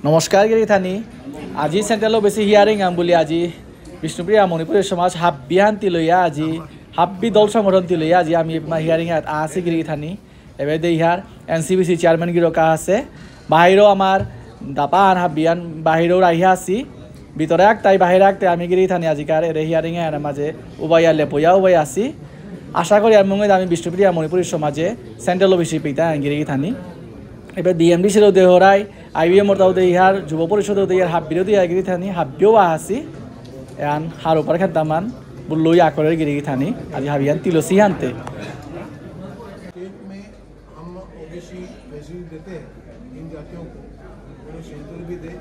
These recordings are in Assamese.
নমস্কাৰ গিৰিথানী আজি চেণ্ট্ৰেলৰ বেছি হিয়াৰিং আম বুলি আজি বিষ্ণুপ্ৰিয়া মণিপুৰী সমাজ হাব্বিহান্তি লৈয়া আজি হাব্বি দল সংগঠনটি লৈয়া আজি আমি হিয়াৰিং আছে গিৰিথানী এবাৰ দে ইয়াৰ NCBC চেয়াৰম্যান গিৰকা আছে বাহিৰেও আমাৰ দাপান হাব্বিয়ান বাহিৰেও আহিয়া আছি ভিতৰে তাই বাহিৰে আগতে আমি গিৰিথানী আজিকাৰ এৰে হিয়াৰিং এর মাঝে উবাইয়া লেপয়া উবাই আছি আশা করি আর মঙ্গল আমি বিষ্ণুপ্রিয়া মণিপুরী সমাজে সেন্ট্রাল অফিসে পিতা গিরিথানী এবার DMD ছিল দেহরাই IBM তাও দেহার যুব পরিষদ দেহার হাব বিরোধী গিরিথানী হাব্যও আসি এন হার উপর খাতামান বুল্লই আকরের গিরিথানী আজ হাবিয়ান তিলসি আনতে में हम OBC फैसिलिटी देते हैं इन जातियों को उन्हें शेल्टर भी दे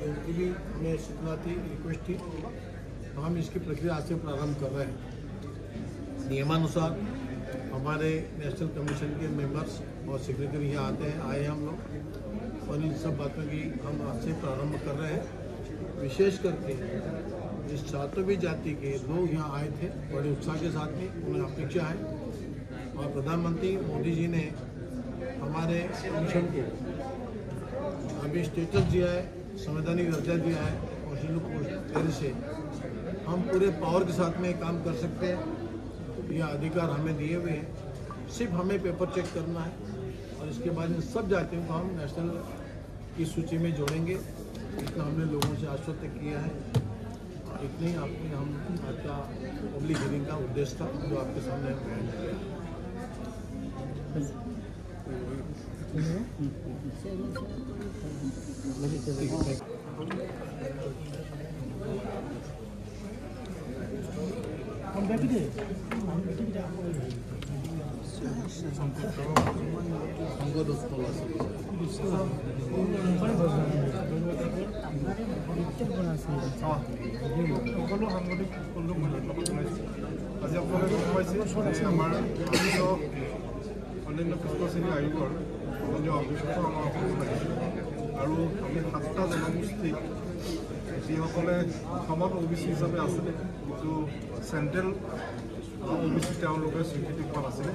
उनकी भी हमें सूचना थी रिक्वेस्ट थी तो हम इसकी प्रक्रिया आज से प्रारंभ कर रहे हैं। नियमानुसार हमारे नेशनल कमीशन के मेंबर्स और सेक्रेटरी यहाँ आते हैं आए हम लोग और इन सब बातों की हम आज से प्रारंभ कर रहे हैं। विशेष करके इस सातवीं जाति के लोग यहाँ आए थे बड़े उत्साह के साथ में उन्हें अपेक्षा है और प्रधानमंत्री मोदी जी ने हमारे कमीशन को अभी स्टेटस दिया है, संवैधानिक दर्जा दिया है कॉन्स्टिट्यूशनल से हम पूरे पावर के साथ में काम कर सकते हैं। ये अधिकार हमें दिए हुए हैं, सिर्फ हमें पेपर चेक करना है और इसके बाद इन सब जातियों को हम नेशनल की सूची में जोड़ेंगे। इतना हमने लोगों से आश्वस्त किया है। इतने ही आपने हम आज का पब्लिक हियरिंग का उद्देश्य था जो आपके सामने बयान किया। সকলো সাংবাদিক সকলো মহিলাৰ লগত জনাইছোঁ আজি আপোনালোকে সোমাইছে আমাৰ অন্যান্য পিছপৰা শ্ৰেণী আয়োগৰ অন্য অফিচতো আমাৰ অসমত আহিছে আৰু আমি 7টা জনগোষ্ঠীক যিসকলে অসমত OBC হিচাপে আছিলে কিন্তু চেণ্ট্ৰেল OBC তেওঁলোকে স্বীকৃতি পোৱা নাছিলে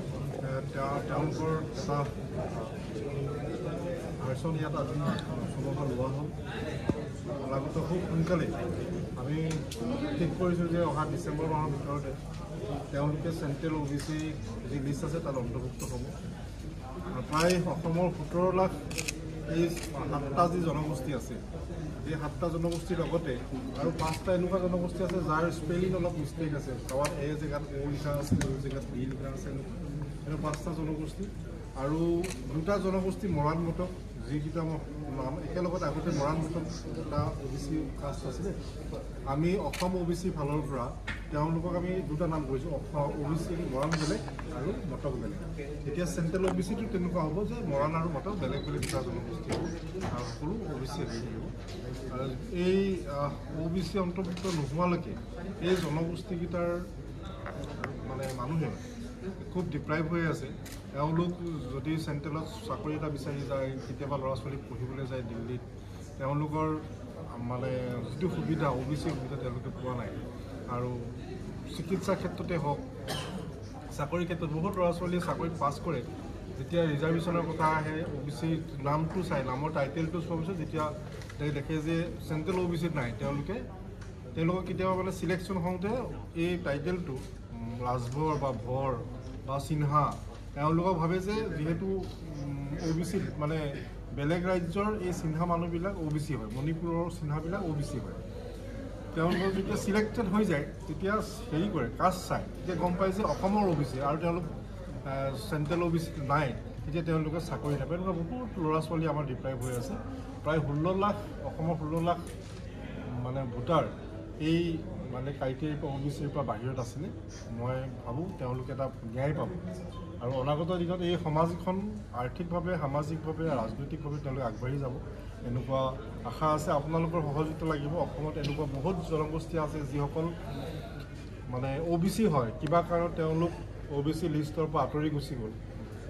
তেওঁলোকৰ এটা ভাৰ্চন ইয়াত আজি অসমৰ পৰা লোৱা হ'ল। লাগতে খুব সোনকালে আমি ঠিক কৰিছোঁ যে অহা ডিচেম্বৰ মাহৰ ভিতৰতে তেওঁলোকে চেণ্ট্ৰেল OBC যি লিষ্ট আছে তাত অন্তৰ্ভুক্ত হ'ব। প্ৰায় অসমৰ 17 লাখ এই 7টা যি জনগোষ্ঠী আছে এই 7টা জনগোষ্ঠীৰ লগতে আৰু 5টা এনেকুৱা জনগোষ্ঠী আছে যাৰ স্পেলিং অলপ মিষ্টেক আছে কাৰোবাৰ এ জেগাত O লিখা আছে O জেগাত B লিখা আছে এনেকুৱা 5টা জনগোষ্ঠী আৰু 2টা জনগোষ্ঠী মৰাণ মটক যিকেইটা নাম একেলগতে আগতে মৰাণ মটক এটা OBC কাষ্ট আছিলে আমি অসম OBC ফালৰ পৰা তেওঁলোকক আমি 2টা নাম কৰিছোঁ OBC মৰাণ বেলেগ আৰু মটক বেলেগ। এতিয়া চেণ্ট্ৰেল OBCটো তেনেকুৱা হ'ব যে মৰাণ আৰু মটক বেলেগ বেলেগ 2টা জনগোষ্ঠী আৰু সকলো OBC থাকিব। এই OBC অন্তৰ্ভুক্ত নোহোৱালৈকে এই জনগোষ্ঠীকেইটাৰ মানে মানুহে খুব ডিপ্ৰাইভ হৈ আছে। তেওঁলোক যদি চেণ্ট্ৰেলত চাকৰি এটা বিচাৰি যায় কেতিয়াবা ল'ৰা ছোৱালী পঢ়িবলৈ যায় দিল্লীত তেওঁলোকৰ মানে যিটো সুবিধা OBC সুবিধা তেওঁলোকে পোৱা নাই আৰু চিকিৎসা ক্ষেত্ৰতে হওক চাকৰি ক্ষেত্ৰত বহুত ল'ৰা ছোৱালীয়ে চাকৰিত পাছ কৰে যেতিয়া ৰিজাৰ্ভেশ্যনৰ কথা আহে OBC নামটো চাই নামৰ টাইটেলটো চোৱাৰ পিছত যেতিয়া দেখে যে চেণ্ট্ৰেল OBC নাই তেওঁলোকক কেতিয়াবা মানে চিলেকশ্যন হওঁতে এই টাইটেলটো ৰাজভৰ বা ভৰ বা সিনহা তেওঁলোকক ভাবে যে যিহেতু OBC মানে বেলেগ ৰাজ্যৰ এই সিনহা মানুহবিলাক OBC হয় মণিপুৰৰ সিনহাবিলাক OBC হয় তেওঁলোকৰ যেতিয়া চিলেক্টেড হৈ যায় তেতিয়া হেৰি কৰে কাষ্ট চাই তেতিয়া গম পায় যে অসমৰ OBC আৰু তেওঁলোক চেণ্ট্ৰেল OBC নাই তেতিয়া তেওঁলোকে চাকৰি নাপায়। এনেকুৱা বহুত ল'ৰা ছোৱালী আমাৰ ডিপ্ৰাইভ হৈ আছে। প্ৰায় 16 লাখ অসমৰ 16 লাখ মানে ভোটাৰ এই মানে ক্ৰাইটেৰিয়াৰ পৰা OBCৰ পৰা বাহিৰত আছিলে। মই ভাবোঁ তেওঁলোকে এটা ন্যায় পাব আৰু অনাগত দিনত এই সমাজখন আৰ্থিকভাৱে সামাজিকভাৱে ৰাজনৈতিকভাৱে তেওঁলোকে আগবাঢ়ি যাব এনেকুৱা আশা আছে। আপোনালোকৰ সহযোগিতা লাগিব। অসমত এনেকুৱা বহুত জনগোষ্ঠী আছে যিসকল মানে OBC হয় কিবা কাৰণত তেওঁলোক OBC লিষ্টৰ পৰা আঁতৰি গুচি গ'ল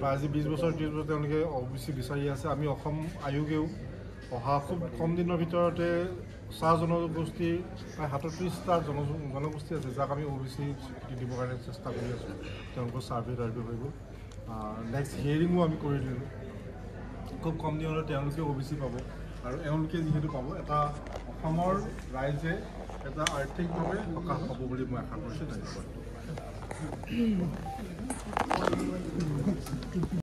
বা আজি 20 বছৰ 30 বছৰ তেওঁলোকে OBC বিচাৰি আছে। আমি অসম আয়োগেও অহা খুব কম দিনৰ ভিতৰতে চাহ জনগোষ্ঠীৰ প্ৰায় 37টা জনগোষ্ঠী আছে যাক আমি OBC স্বীকৃতি দিবৰ কাৰণে চেষ্টা কৰি আছোঁ। তেওঁলোকৰ চাৰ্ভে হৈ গ'ল। নেক্সট হিয়াৰিঙো আমি কৰি দিলোঁ। খুব কম দিনতে তেওঁলোকে OBC পাব। আৰু এওঁলোকে যিহেতু পাব এটা অসমৰ ৰাইজে এটা আৰ্থিকভাৱে সকাহ পাব বুলি মই আশা কৰিছোঁ। ধন্যবাদ।